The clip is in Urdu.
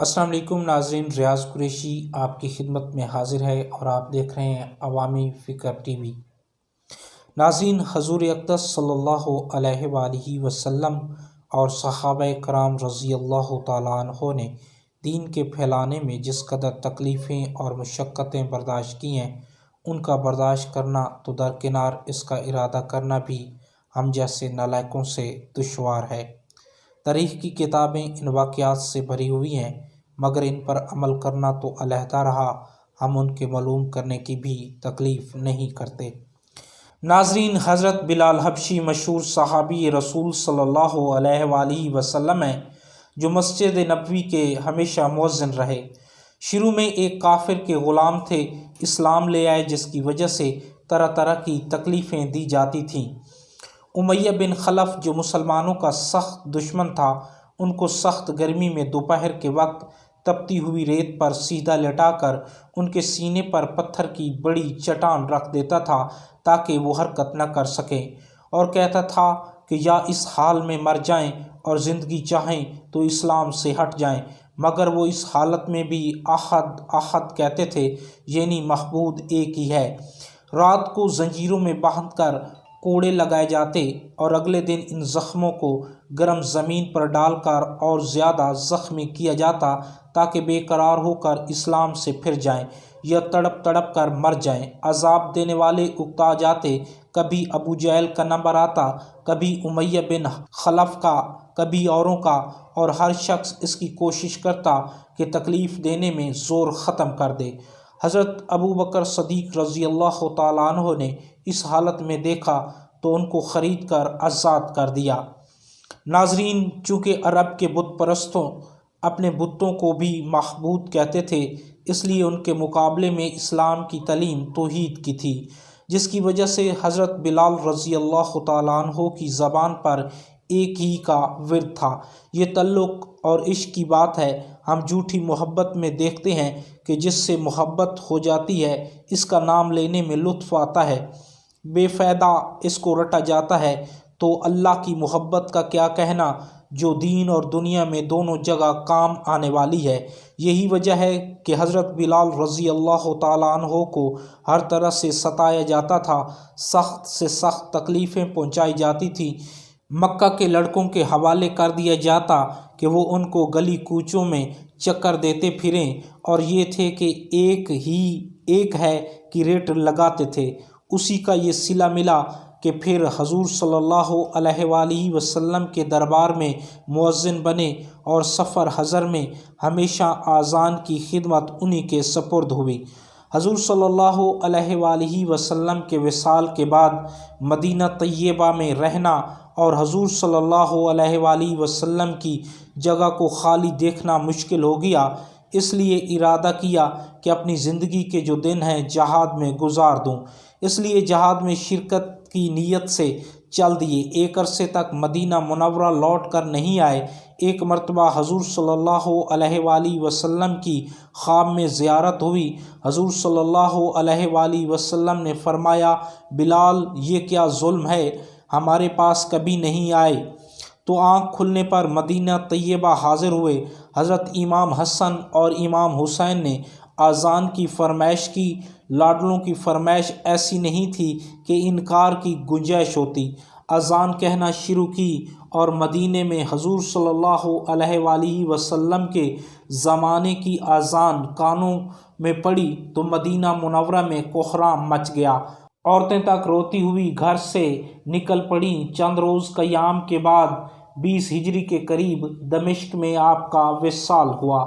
السلام علیکم ناظرین، ریاض قریشی آپ کی خدمت میں حاضر ہے اور آپ دیکھ رہے ہیں عوامی فکر ٹی وی۔ ناظرین، حضور اقدس صلی اللہ علیہ وآلہ وسلم اور صحابہ کرام رضی اللہ تعالیٰ عنہ نے دین کے پھیلانے میں جس قدر تکلیفیں اور مشقتیں برداشت کی ہیں، ان کا برداشت کرنا تو درکنار، اس کا ارادہ کرنا بھی ہم جیسے نالائقوں سے دشوار ہے۔ تاریخ کی کتابیں ان واقعات سے بھری ہوئی ہیں، مگر ان پر عمل کرنا تو علیحدہ رہا، ہم ان کے معلوم کرنے کی بھی تکلیف نہیں کرتے۔ ناظرین، حضرت بلال حبشی مشہور صحابی رسول صلی اللہ علیہ وآلہ وسلم ہیں، جو مسجد نبوی کے ہمیشہ مؤذن رہے۔ شروع میں ایک کافر کے غلام تھے، اسلام لے آئے، جس کی وجہ سے طرح طرح کی تکلیفیں دی جاتی تھیں۔ امیہ بن خلف جو مسلمانوں کا سخت دشمن تھا، ان کو سخت گرمی میں دوپہر کے وقت تپتی ہوئی ریت پر سیدھا لٹا کر ان کے سینے پر پتھر کی بڑی چٹان رکھ دیتا تھا تاکہ وہ حرکت نہ کر سکیں، اور کہتا تھا کہ یا اس حال میں مر جائیں اور زندگی چاہیں تو اسلام سے ہٹ جائیں، مگر وہ اس حالت میں بھی احد احد کہتے تھے، یعنی معبود ایک ہی ہے۔ رات کو زنجیروں میں باندھ کر کوڑے لگائے جاتے اور اگلے دن ان زخموں کو گرم زمین پر ڈال کر اور زیادہ زخمی کیا جاتا تاکہ بے قرار ہو کر اسلام سے پھر جائیں یا تڑپ تڑپ کر مر جائیں۔ عذاب دینے والے اکتا جاتے، کبھی ابو جہل کا نمبر آتا، کبھی امیہ بن خلف کا، کبھی اوروں کا، اور ہر شخص اس کی کوشش کرتا کہ تکلیف دینے میں زور ختم کر دے۔ حضرت ابو بکر صدیق رضی اللہ تعالیٰ عنہ نے اس حالت میں دیکھا تو ان کو خرید کر آزاد کر دیا۔ ناظرین، چونکہ عرب کے بت پرستوں اپنے بتوں کو بھی معبود کہتے تھے، اس لیے ان کے مقابلے میں اسلام کی تعلیم توحید کی تھی، جس کی وجہ سے حضرت بلال رضی اللہ تعالیٰ عنہ کی زبان پر ایک ہی کا ورد تھا۔ یہ تعلق اور عشق کی بات ہے۔ ہم جھوٹی محبت میں دیکھتے ہیں کہ جس سے محبت ہو جاتی ہے، اس کا نام لینے میں لطف آتا ہے، بے فائدہ اس کو رٹا جاتا ہے، تو اللہ کی محبت کا کیا کہنا، جو دین اور دنیا میں دونوں جگہ کام آنے والی ہے۔ یہی وجہ ہے کہ حضرت بلال رضی اللہ تعالیٰ عنہ کو ہر طرح سے ستایا جاتا تھا، سخت سے سخت تکلیفیں پہنچائی جاتی تھیں، مکہ کے لڑکوں کے حوالے کر دیا جاتا کہ وہ ان کو گلی کوچوں میں چکر دیتے پھریں، اور یہ تھے کہ ایک ہے کہ ریٹ لگاتے تھے۔ اسی کا یہ صلہ ملا کہ پھر حضور صلی اللہ علیہ وآلہ وسلم کے دربار میں مؤذن بنے اور سفر حضر میں ہمیشہ اذان کی خدمت انہی کے سپرد ہوئی۔ حضور صلی اللہ علیہ وآلہ وسلم کے وصال کے بعد مدینہ طیبہ میں رہنا اور حضور صلی اللہ علیہ وآلہ وسلم کی جگہ کو خالی دیکھنا مشکل ہو گیا، اس لیے ارادہ کیا کہ اپنی زندگی کے جو دن ہیں جہاد میں گزار دوں، اس لیے جہاد میں شرکت کی نیت سے چل دیے۔ ایک عرصے تک مدینہ منورہ لوٹ کر نہیں آئے۔ ایک مرتبہ حضور صلی اللہ علیہ وآلہ وسلم کی خواب میں زیارت ہوئی۔ حضور صلی اللہ علیہ وآلہ وسلم نے فرمایا، بلال، یہ کیا ظلم ہے، ہمارے پاس کبھی نہیں آئے؟ تو آنکھ کھلنے پر مدینہ طیبہ حاضر ہوئے۔ حضرت امام حسن اور امام حسین نے اذان کی فرمائش کی۔ لاڈلوں کی فرمائش ایسی نہیں تھی کہ انکار کی گنجائش ہوتی۔ اذان کہنا شروع کی اور مدینے میں حضور صلی اللہ علیہ وآلہ وسلم کے زمانے کی اذان کانوں میں پڑی تو مدینہ منورہ میں کوہرام مچ گیا۔ عورتیں تک روتی ہوئی گھر سے نکل پڑیں۔ چند روز قیام کے بعد 20 ہجری کے قریب دمشق میں آپ کا وصال ہوا۔